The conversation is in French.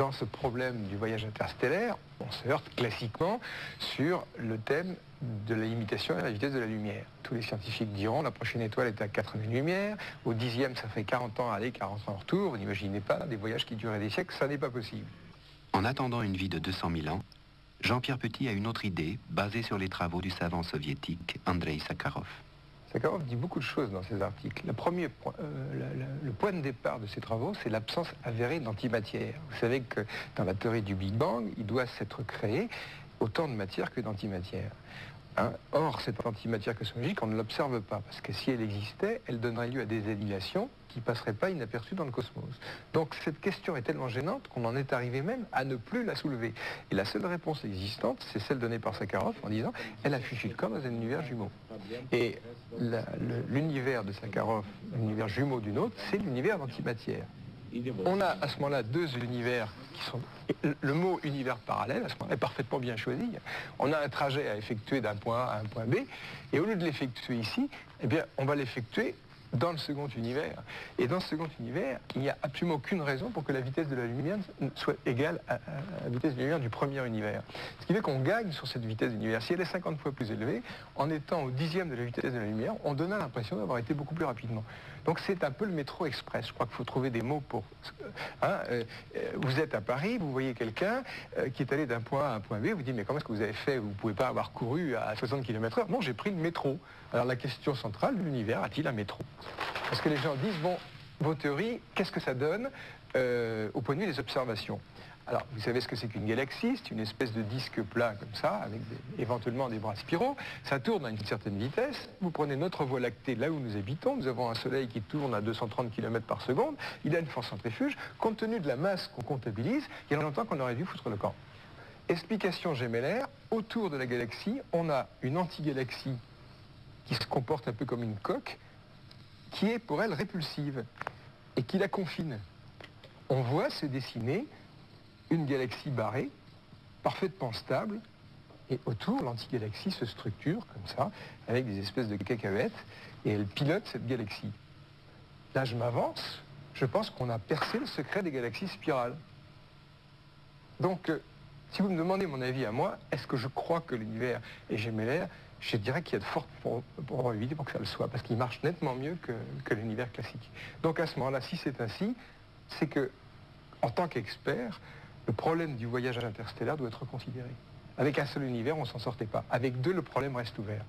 dans ce problème du voyage interstellaire, on se heurte classiquement sur le thème de la limitation à la vitesse de la lumière. Tous les scientifiques diront la prochaine étoile est à 4 années-lumière, au 10e ça fait 40 ans aller, 40 ans en retour, vous n'imaginez pas des voyages qui dureraient des siècles, ça n'est pas possible. En attendant une vie de 200 000 ans, Jean-Pierre Petit a une autre idée basée sur les travaux du savant soviétique Andreï Sakharov. Sakharov dit beaucoup de choses dans ses articles. Le point de départ de ses travaux, c'est l'absence avérée d'antimatière. Vous savez que dans la théorie du Big Bang, il doit s'être créé autant de matière que d'antimatière. Or, cette antimatière cosmologique, on ne l'observe pas, parce que si elle existait, elle donnerait lieu à des annihilations qui ne passeraient pas inaperçues dans le cosmos. Donc cette question est tellement gênante qu'on en est arrivé même à ne plus la soulever. Et la seule réponse existante, c'est celle donnée par Sakharov en disant « elle a fichu le camp dans un univers jumeau ». Et l'univers de Sakharov, l'univers jumeau d'une autre, c'est l'univers d'antimatière. On a à ce moment-là deux univers qui sont... Le mot univers parallèle, à ce moment-là, est parfaitement bien choisi. On a un trajet à effectuer d'un point A à un point B, et au lieu de l'effectuer ici, eh bien, on va l'effectuer dans le second univers. Et dans ce second univers, il n'y a absolument aucune raison pour que la vitesse de la lumière soit égale à la vitesse de la lumière du premier univers. Ce qui fait qu'on gagne sur cette vitesse d'univers. Si elle est 50 fois plus élevée, en étant au 10e de la vitesse de la lumière, on donne l'impression d'avoir été beaucoup plus rapidement. Donc c'est un peu le métro express. Je crois qu'il faut trouver des mots pour... vous êtes à Paris, vous voyez quelqu'un qui est allé d'un point A à un point B, vous dites mais comment est-ce que vous avez fait? Vous ne pouvez pas avoir couru à 60 km/h. Non, j'ai pris le métro. Alors la question centrale, l'univers a-t-il un métro? Parce que les gens disent, bon, vos théories, qu'est-ce que ça donne au point de vue des observations? Alors, vous savez ce que c'est qu'une galaxie? C'est une espèce de disque plat comme ça, avec éventuellement des bras spiraux. Ça tourne à une certaine vitesse. Vous prenez notre Voie lactée, là où nous habitons. Nous avons un soleil qui tourne à 230 km par seconde. Il a une force centrifuge. Compte tenu de la masse qu'on comptabilise, il y a longtemps qu'on aurait dû foutre le camp. Explication gémellaire, autour de la galaxie, on a une antigalaxie qui se comporte un peu comme une coque, qui est pour elle répulsive et qui la confine. On voit se dessiner une galaxie barrée, parfaitement stable, et autour, l'antigalaxie se structure comme ça, avec des espèces de cacahuètes, et elle pilote cette galaxie. Là, je m'avance, je pense qu'on a percé le secret des galaxies spirales. Donc, si vous me demandez mon avis à moi, est-ce que je crois que l'univers est gémellaire? Je dirais qu'il y a de fortes probabilités pour que ça le soit, parce qu'il marche nettement mieux que l'univers classique. Donc à ce moment-là, si c'est ainsi, c'est que, en tant qu'expert, le problème du voyage interstellaire doit être considéré. Avec un seul univers, on ne s'en sortait pas. Avec deux, le problème reste ouvert.